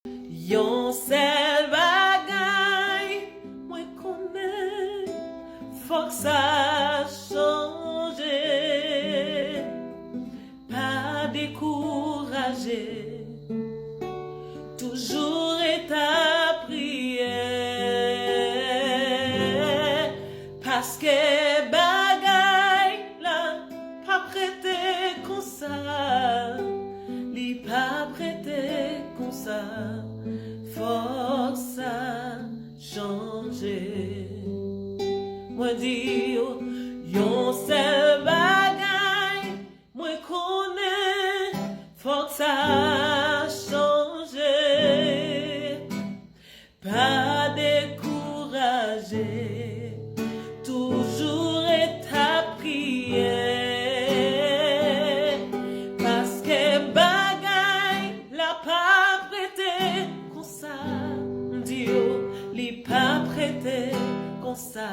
Yon sel bagay, mwen konen, fok sa chanje. Pa dekouraje, toujours ta prière. Parce que bagay la pa prêté comme ça, li pa prêté comme ça. Faut ça changer. Moi dis yon seul bagay, moi connais. Faut ça changer. Pas décourager, toujours ta prière. Parce que bagay la pas prêté comme ça, Dieu, li pas prêté comme ça.